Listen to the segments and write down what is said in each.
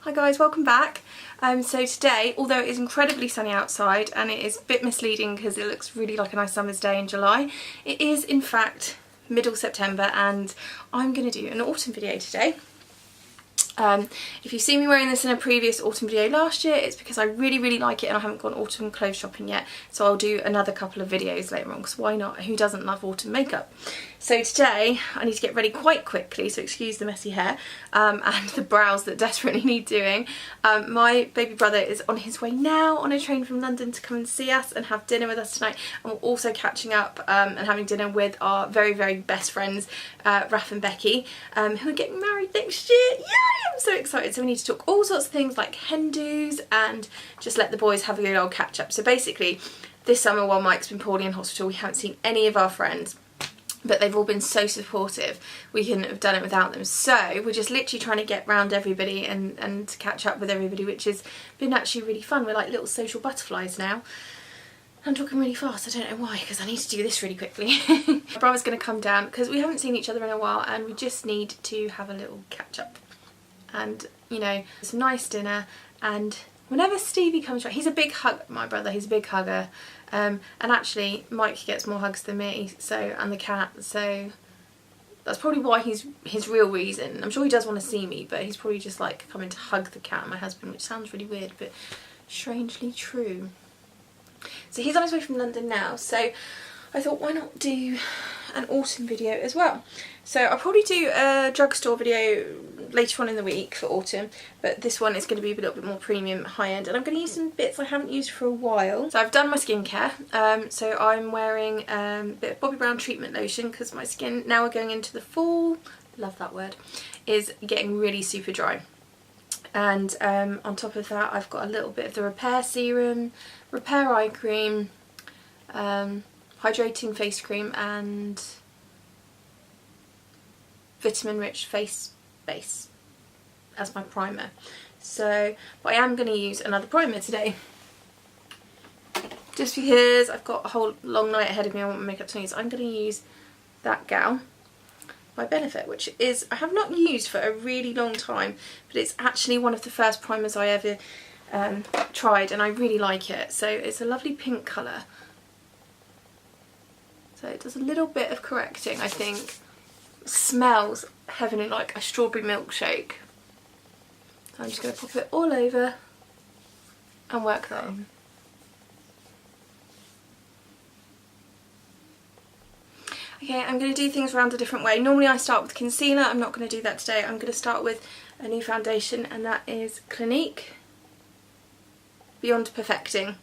Hi guys, welcome back. So today, although it is incredibly sunny outside and it is a bit misleading because it looks really like a nice summer's day in July, it is in fact middle September and I'm going to do an autumn video today. If you've seen me wearing this in a previous autumn video last year, it's because I really like it and I haven't gone autumn clothes shopping yet, so I'll do another couple of videos later on because why not? Who doesn't love autumn makeup? So today I need to get ready quite quickly, so excuse the messy hair and the brows that desperately need doing. My baby brother is on his way now on a train from London to come and see us and have dinner with us tonight, and we're also catching up and having dinner with our very best friends Raf and Becky, who are getting married next year. Yay! I'm so excited. So we need to talk all sorts of things like hen dos and just let the boys have a good old catch up. So basically this summer while Mike's been poorly in hospital we haven't seen any of our friends, but they've all been so supportive we couldn't have done it without them. So we're just literally trying to get round everybody and catch up with everybody, which has been actually really fun. We're like little social butterflies now. I'm talking really fast, I don't know why, because I need to do this really quickly. My brother's going to come down because we haven't seen each other in a while and we just need to have a little catch up. And, you know, it's a nice dinner, and whenever Stevie comes around, he's a big my brother, he's a big hugger, and actually Mike gets more hugs than me, so, and the cat, so that's probably why he's his real reason. I'm sure he does want to see me, but he's probably just like coming to hug the cat and my husband, which sounds really weird, but strangely true. So he's on his way from London now, so I thought why not do an autumn video as well. So I'll probably do a drugstore video later on in the week for autumn, but this one is going to be a little bit more premium, high-end, and I'm going to use some bits I haven't used for a while. So I've done my skincare, so I'm wearing a bit of Bobbi Brown treatment lotion because my skin, now we're going into the fall, love that word, is getting really super dry. And on top of that I've got a little bit of the repair serum, repair eye cream, hydrating face cream and vitamin rich face base as my primer. So, but I am going to use another primer today just because I've got a whole long night ahead of me. I want my makeup to use. I'm going to use that Gal by Benefit, which is, I have not used for a really long time, but it's actually one of the first primers I ever tried and I really like it. So it's a lovely pink colour. So it does a little bit of correcting, I think. It smells heavenly, like a strawberry milkshake. So I'm just going to pop it all over and work that in. Okay, I'm going to do things around a different way. Normally I start with concealer. I'm not going to do that today. I'm going to start with a new foundation, and that is Clinique Beyond Perfecting.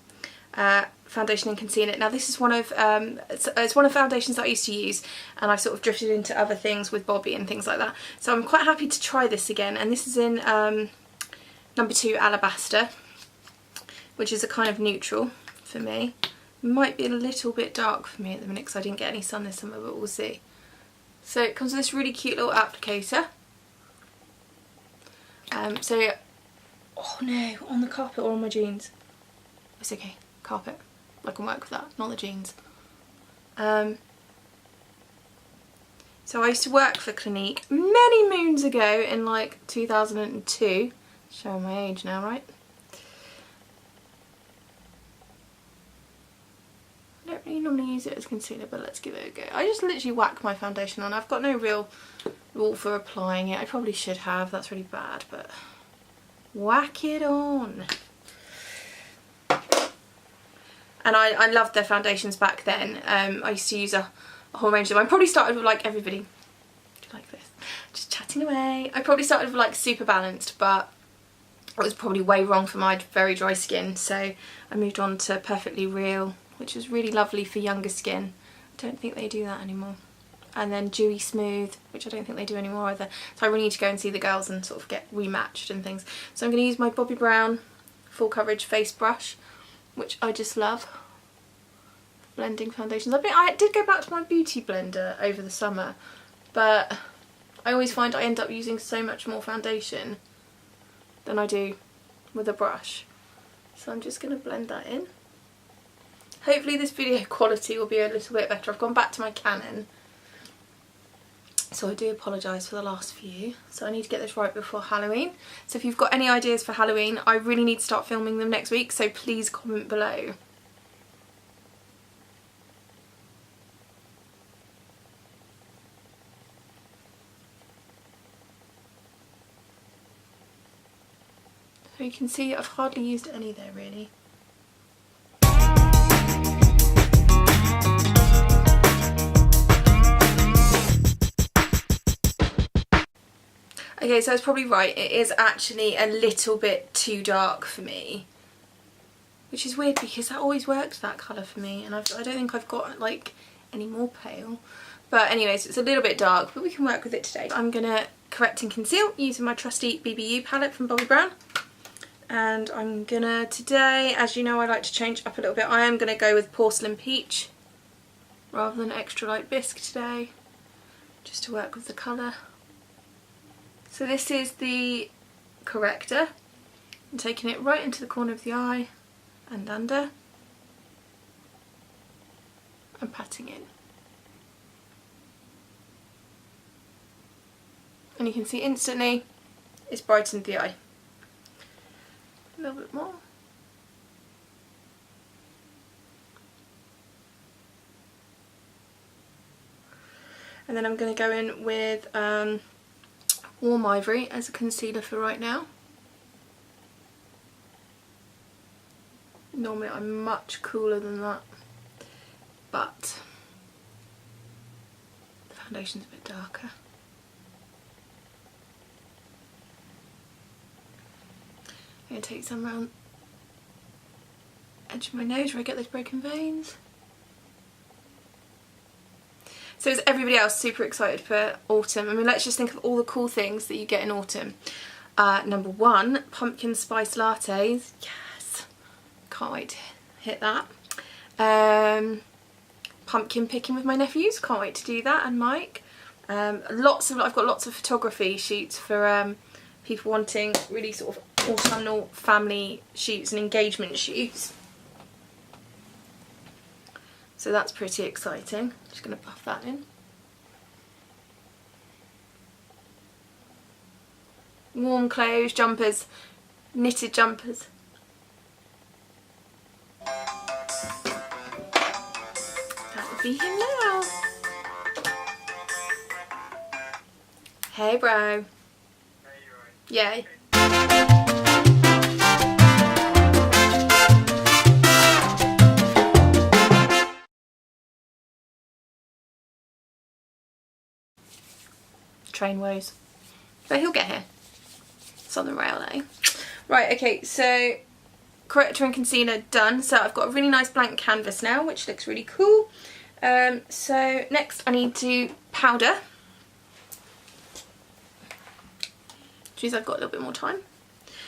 Foundation and concealer. Now this is one of it's one of foundations that I used to use, and I sort of drifted into other things with Bobbi and things like that. So I'm quite happy to try this again, and this is in number 2 Alabaster, which is a kind of neutral for me. It might be a little bit dark for me at the minute because I didn't get any sun this summer, but we'll see. So it comes with this really cute little applicator. So, oh no, on the carpet or on my jeans? It's okay, carpet. I can work with that, not the jeans. So I used to work for Clinique many moons ago in like 2002. Showing my age now, right? I don't really normally use it as concealer, but let's give it a go. I just literally whack my foundation on. I've got no real rule for applying it. I probably should have, that's really bad, but whack it on. And I loved their foundations back then. I used to use a whole range of them. I probably started with like everybody. Like this. Just chatting away. I probably started with like Super Balanced, but it was probably way wrong for my very dry skin. So I moved on to Perfectly Real, which was really lovely for younger skin. I don't think they do that anymore. And then Dewy Smooth, which I don't think they do anymore either. So I really need to go and see the girls and sort of get rematched and things. So I'm going to use my Bobbi Brown full coverage face brush, which I just love. Blending foundations. I did go back to my beauty blender over the summer, but I always find I end up using so much more foundation than I do with a brush. So I'm just going to blend that in. Hopefully this video quality will be a little bit better. I've gone back to my Canon So I do apologise for the last few. So I need to get this right before Halloween. So if you've got any ideas for Halloween, I really need to start filming them next week, so please comment below. So you can see I've hardly used any there really. Okay, so I was probably right, it is actually a little bit too dark for me. Which is weird because that always works that colour for me, and I don't think I've got like any more pale. But anyways, it's a little bit dark, but we can work with it today. I'm going to correct and conceal using my trusty BBU palette from Bobbi Brown. And I'm going to, today, as you know I like to change up a little bit, I am going to go with Porcelain Peach rather than Extra Light Bisque today, just to work with the colour. So this is the corrector. I'm taking it right into the corner of the eye and under and patting in. And you can see instantly it's brightened the eye. A little bit more. And then I'm going to go in with Warm Ivory as a concealer for right now. Normally I'm much cooler than that, but the foundation's a bit darker. I'm going to take some around the edge of my nose where I get those broken veins. So is everybody else super excited for autumn? I mean, let's just think of all the cool things that you get in autumn. Number one, pumpkin spice lattes. Yes, can't wait to hit that. Pumpkin picking with my nephews. Can't wait to do that, and Mike. I've got lots of photography shoots for people wanting really sort of autumnal family shoots and engagement shoots. So that's pretty exciting. Just going to buff that in. Warm clothes, jumpers, knitted jumpers. That would be him now. Hey bro. Yay. Train woes, but he'll get here. It's on the railway. Right, okay, so corrector and concealer done. So I've got a really nice blank canvas now, which looks really cool. So next I need to powder. Geez, I've got a little bit more time.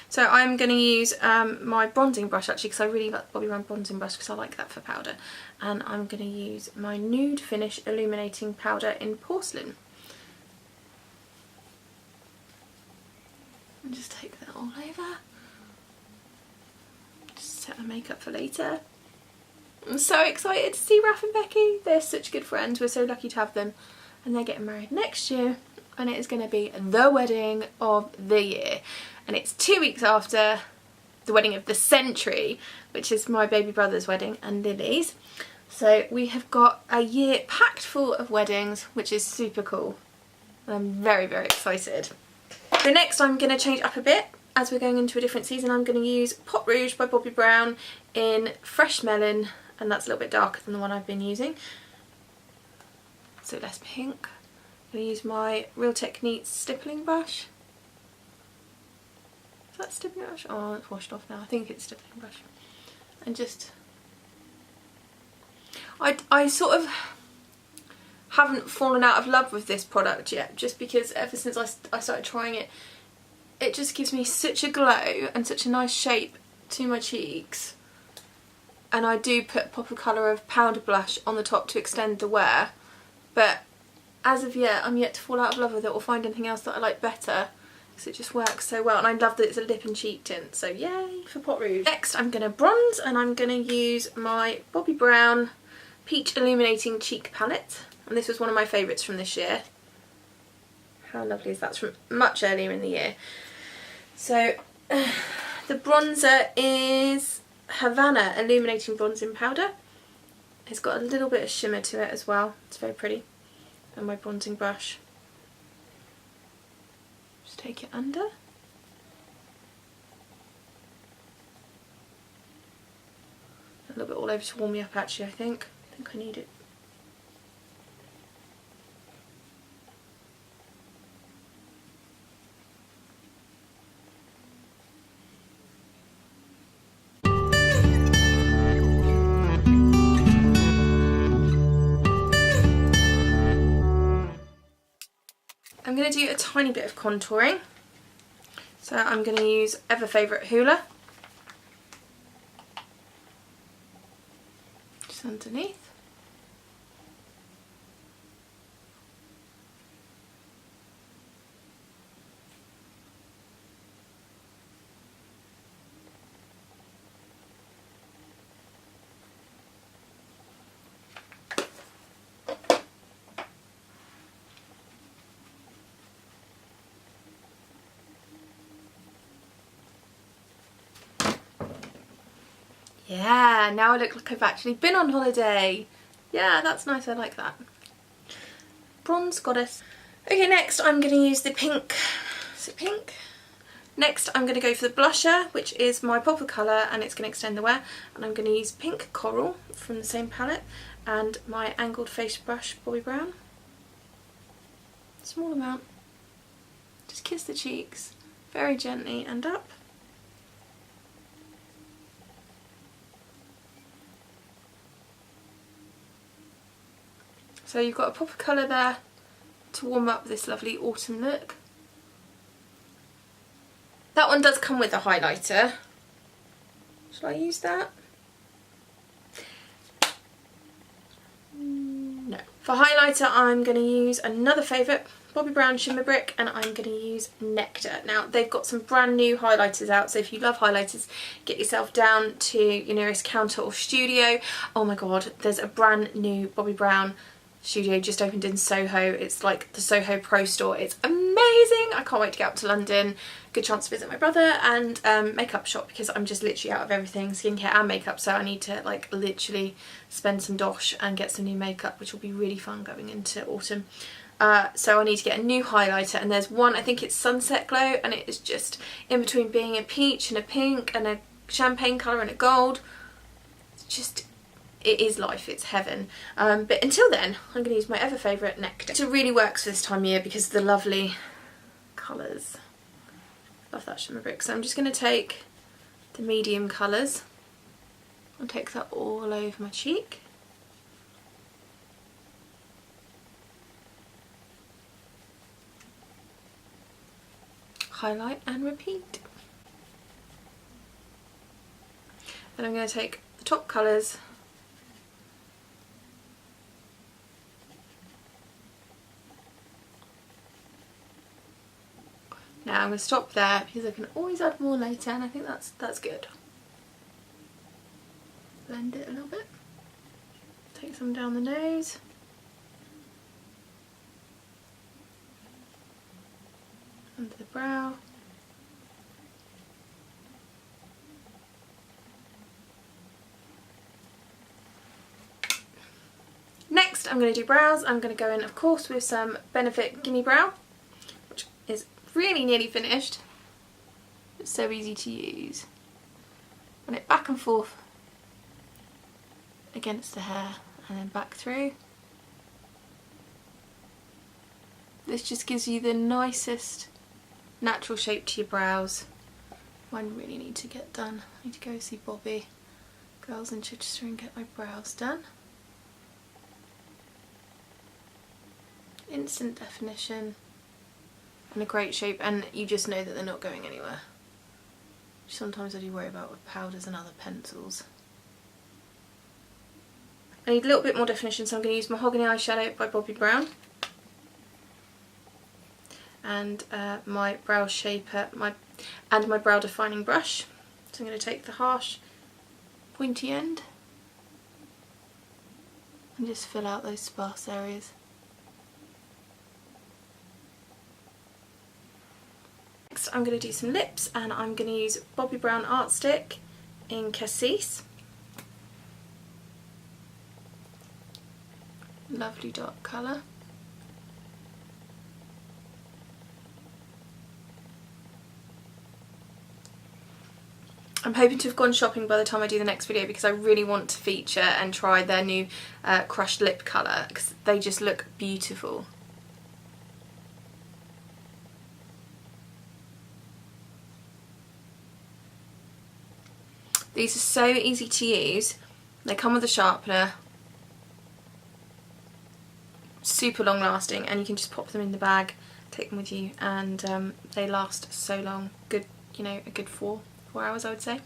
So I'm going to use my bronzing brush actually, because I really like the Bobbi Brown bronzing brush because I like that for powder. And I'm going to use my Nude Finish Illuminating Powder in Porcelain. And just take that all over. Just set my makeup for later. I'm so excited to see Raph and Becky. They're such good friends. We're so lucky to have them. And they're getting married next year. And it is going to be the wedding of the year. And it's 2 weeks after the wedding of the century, which is my baby brother's wedding and Lily's. So we have got a year packed full of weddings, which is super cool. I'm very, very excited. So next I'm going to change up a bit. As we're going into a different season, I'm going to use Pot Rouge by Bobbi Brown in Fresh Melon, and that's a little bit darker than the one I've been using. So less pink. I'm going to use my Real Techniques stippling brush. Is that stippling brush? Oh, it's washed off now. I think it's stippling brush. And just... I sort of haven't fallen out of love with this product yet, just because ever since I started trying it, it just gives me such a glow and such a nice shape to my cheeks. And I do put a pop of colour of powder blush on the top to extend the wear, but as of yet I'm yet to fall out of love with it or find anything else that I like better, because it just works so well. And I love that it's a lip and cheek tint, so yay for Pot Rouge. Next I'm going to bronze, and I'm going to use my Bobbi Brown Peach Illuminating Cheek Palette. And this was one of my favourites from this year. How lovely is that? It's from much earlier in the year. So the bronzer is Havana Illuminating Bronzing Powder. It's got a little bit of shimmer to it as well. It's very pretty. And my bronzing brush. Just take it under. A little bit all over to warm me up actually, I think. I think I need it. I'm going to do a tiny bit of contouring. So I'm going to use ever favourite Hoola. Just underneath. Yeah, now I look like I've actually been on holiday. Yeah, that's nice, I like that. Bronze goddess. Okay, next I'm going to use the pink. Is it pink? Next I'm going to go for the blusher, which is my pop of colour and it's going to extend the wear. And I'm going to use Pink Coral from the same palette and my angled face brush, Bobbi Brown. Small amount. Just kiss the cheeks very gently and up. So you've got a pop of colour there to warm up this lovely autumn look. That one does come with a highlighter. Shall I use that? No. For highlighter I'm going to use another favourite, Bobbi Brown Shimmer Brick, and I'm going to use Nectar. Now they've got some brand new highlighters out, so if you love highlighters, get yourself down to your nearest counter or studio. Oh my god, there's a brand new Bobbi Brown studio just opened in Soho. It's like the Soho Pro store. It's amazing. I can't wait to get up to London. Good chance to visit my brother, and makeup shop because I'm just literally out of everything, skincare and makeup, so I need to like literally spend some dosh and get some new makeup, which will be really fun going into autumn. So I need to get a new highlighter, and there's one, I think it's Sunset Glow, and it is just in between being a peach and a pink and a champagne colour and a gold. It's just, it is life, it's heaven. But until then, I'm going to use my ever favourite Nectar. It really works for this time of year because of the lovely colours. Love that Shimmer Brick. So I'm just going to take the medium colours and take that all over my cheek. Highlight and repeat. Then I'm going to take the top colours Now I'm going to stop there because I can always add more later, and I think that's good. Blend it a little bit. Take some down the nose. Under the brow. Next I'm going to do brows. I'm going to go in of course with some Benefit Gimmebrow, which is really nearly finished. It's so easy to use. Run it back and forth against the hair and then back through. This just gives you the nicest natural shape to your brows. Mine really need to get done. I need to go see Bobbi, Girls in Chichester, and get my brows done. Instant definition and a great shape, and you just know that they're not going anywhere. Sometimes I do worry about with powders and other pencils. I need a little bit more definition, so I'm going to use Mahogany eyeshadow by Bobbi Brown. And my brow shaper, my brow defining brush. So I'm going to take the harsh pointy end and just fill out those sparse areas. next I'm going to do some lips, and I'm going to use Bobbi Brown Artstick in Cassis. Lovely dark colour. I'm hoping to have gone shopping by the time I do the next video, because I really want to feature and try their new crushed lip colour, because they just look beautiful. These are so easy to use. They come with a sharpener, super long lasting, and you can just pop them in the bag, take them with you, and they last so long. Good, you know, a good 4 hours, I would say.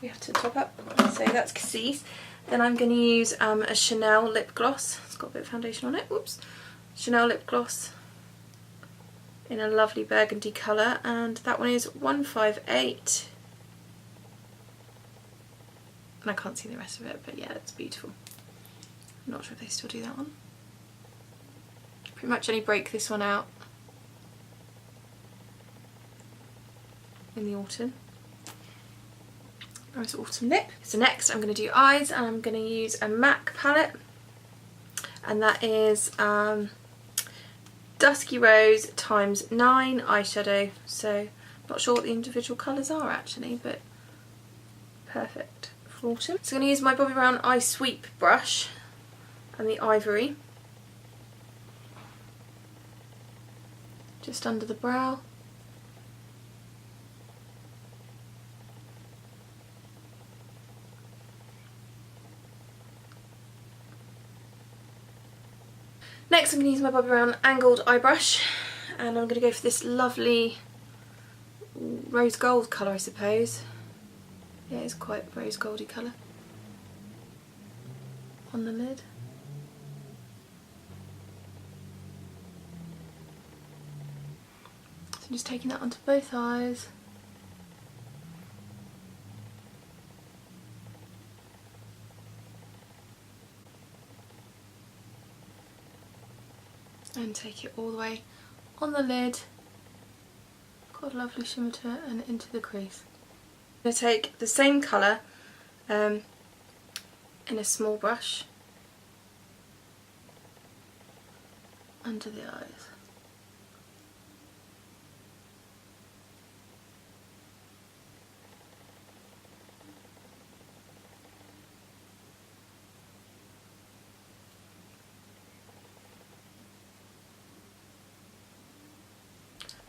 We have to top up, so that's Cassis. Then I'm going to use a Chanel lip gloss. It's got a bit of foundation on it. Whoops. Chanel lip gloss in a lovely burgundy colour, and that one is 158. And I can't see the rest of it, but yeah, it's beautiful. I'm not sure if they still do that one. Pretty much only break this one out in the autumn. Nice autumn lip. So next I'm going to do eyes, and I'm going to use a MAC palette, and that is Dusky Rose × 9 eyeshadow. So not sure what the individual colours are actually, but perfect for autumn. So I'm going to use my Bobbi Brown eye sweep brush and the ivory just under the brow. Next I'm going to use my Bobbi Brown angled eye brush, and I'm going to go for this lovely rose gold colour, I suppose. Yeah, it's quite rose goldy colour on the lid. So I'm just taking that onto both eyes. And take it all the way on the lid. Got a lovely shimmer to it, and into the crease. I'm going to take the same colour in a small brush under the eyes.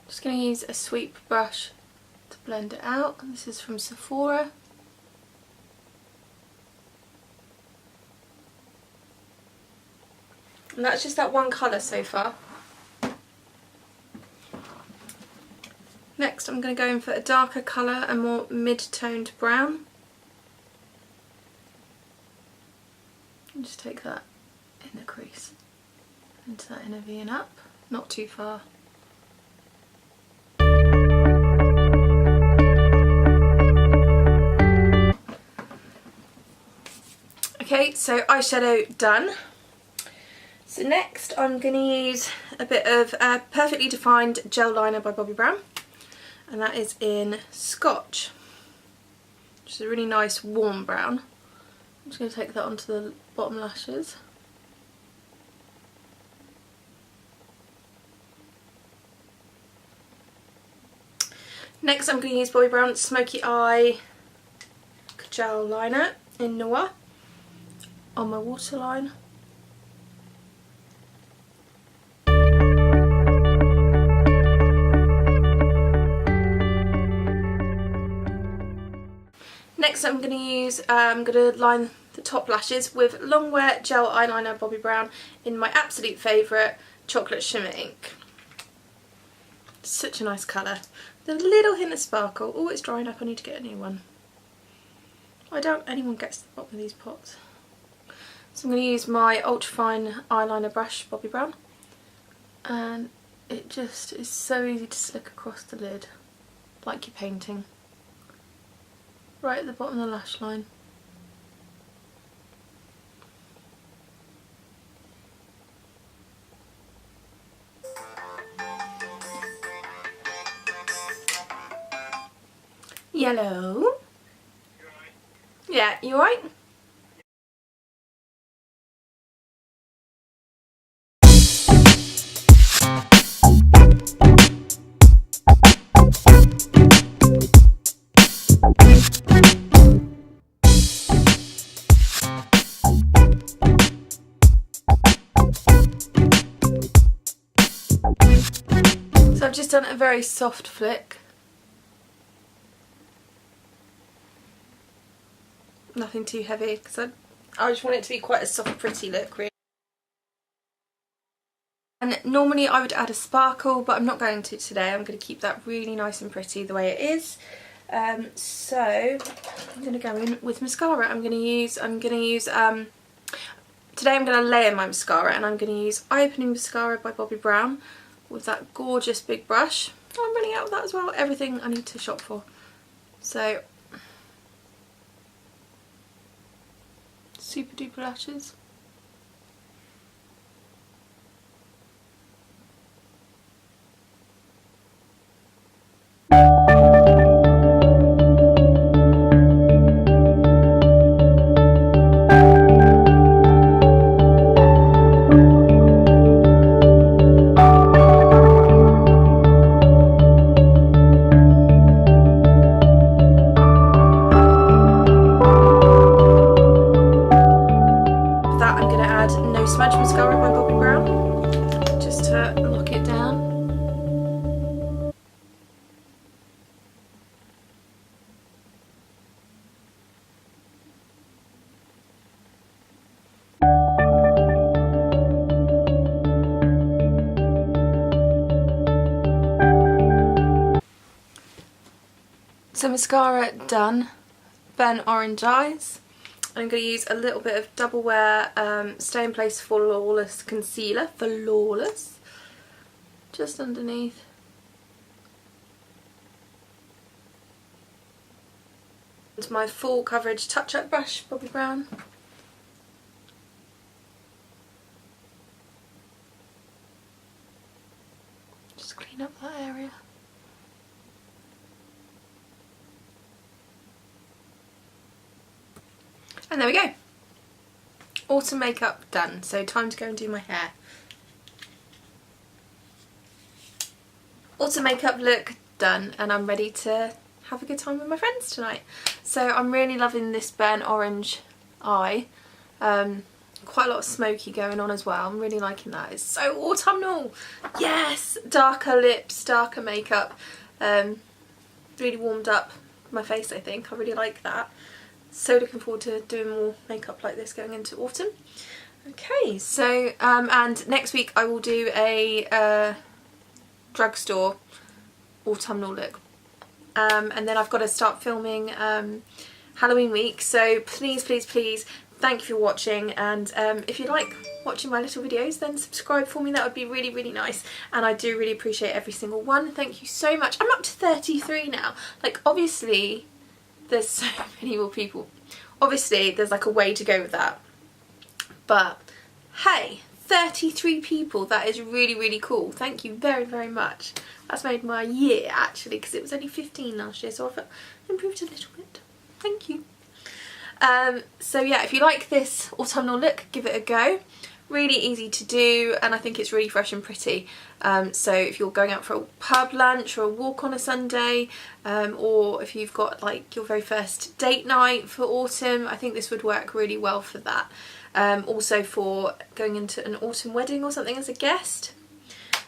Just going to use a sweep brush to blend it out. This is from Sephora. And that's just that one colour so far. Next I'm going to go in for a darker colour, a more mid-toned brown. And just take that in the crease, into that inner V and up, not too far. Okay, so eyeshadow done. So next I'm going to use a bit of Perfectly Defined Gel Liner by Bobbi Brown, and that is in Scotch, which is a really nice warm brown. I'm just going to take that onto the bottom lashes. Next I'm going to use Bobbi Brown Smoky Eye Kajal Liner in Noir on my waterline. Next I'm going to use, I'm going to line the top lashes with Longwear Gel Eyeliner Bobbi Brown in my absolute favourite Chocolate Shimmer ink. Such a nice colour. There's a little hint of sparkle. Oh, it's drying up, I need to get a new one. I doubt anyone gets to the bottom of these pots. So I'm going to use my ultra fine eyeliner brush, Bobbi Brown, and it just is so easy to slick across the lid, like you're painting. Right at the bottom of the lash line. Yellow. Yeah, you alright? So I've just done a very soft flick. Nothing too heavy because I just want it to be quite a soft, pretty look, really. And normally I would add a sparkle, but I'm not going to today. I'm going to keep that really nice and pretty the way it is. So I'm going to go in with mascara. I'm going to use today I'm going to layer my mascara, and I'm going to use Eye Opening Mascara by Bobbi Brown with that gorgeous big brush. I'm running out of that as well. Everything I need to shop for. So super duper lashes. Smudge mascara by Bobbi Brown, just to lock it down. So mascara done, burnt orange eyes. I'm going to use a little bit of Double Wear Stay in Place Flawless Concealer, Flawless, just underneath. It's my full coverage touch-up brush, Bobbi Brown. Just clean up that area. And there we go. Autumn makeup done. So time to go and do my hair. Autumn makeup look done, and I'm ready to have a good time with my friends tonight. So I'm really loving this burnt orange eye. Quite a lot of smoky going on as well. I'm really liking that. It's so autumnal. Yes! Darker lips, darker makeup. Really warmed up my face, I think. I really like that. So looking forward to doing more makeup like this going into autumn. Okay, so and next week I will do a drugstore autumnal look, and then I've got to start filming Halloween week. So please thank you for watching, and if you like watching my little videos, then subscribe for me. That would be really, really nice, and I do really appreciate every single one. Thank you so much. I'm up to 33 now. Like, obviously there's so many more people. Obviously there's like a way to go with that, but hey, 33 people, that is really, really cool. Thank you very, very much. That's made my year, actually, because it was only 15 last year, so I've improved a little bit. Thank you. So yeah, if you like this autumnal look, give it a go. Really easy to do, and I think it's really fresh and pretty. So if you're going out for a pub lunch or a walk on a Sunday, or if you've got like your very first date night for autumn, I think this would work really well for that. Also for going into an autumn wedding or something as a guest.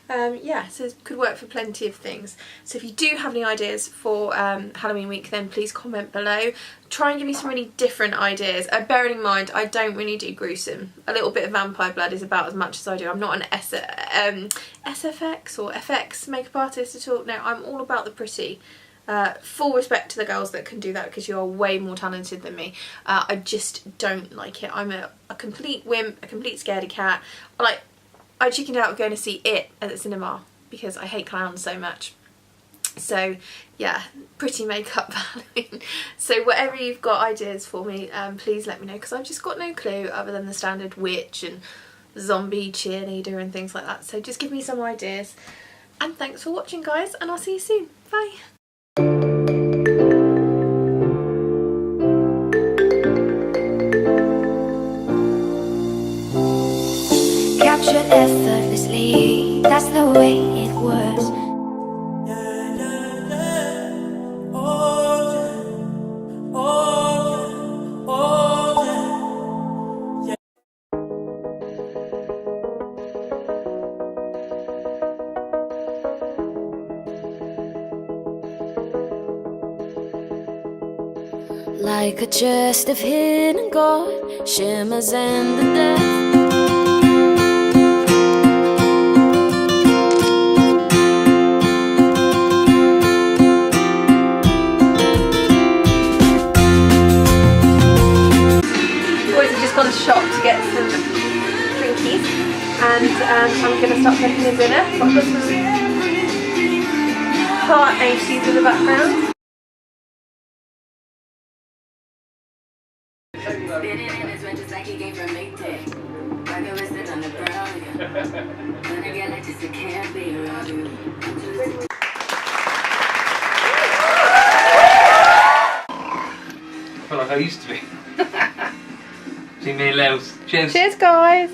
Yeah, so it could work for plenty of things. So if you do have any ideas for Halloween week, then please comment below. Try and give me some really different ideas. Bearing in mind, I don't really do gruesome. A little bit of vampire blood is about as much as I do. I'm not an SFX or FX makeup artist at all. No, I'm all about the pretty. Full respect to the girls that can do that, because you are way more talented than me. I just don't like it. I'm a complete wimp, a complete scaredy cat. I chickened out of going to see It at the cinema because I hate clowns so much. So yeah, pretty makeup for Halloween. So whatever you've got ideas for me, please let me know, because I've just got no clue other than the standard witch and zombie cheerleader and things like that. So just give me some ideas. And thanks for watching, guys, and I'll see you soon. Bye. that's the way it was. Like a chest of hidden gold, shimmers in the depths. Boys have just gone to shop to get some drinkies, and I'm going to start making the dinner. So I've got some heart 80s in the background. I feel like I used to be. See me and Lels. Cheers. Cheers, guys.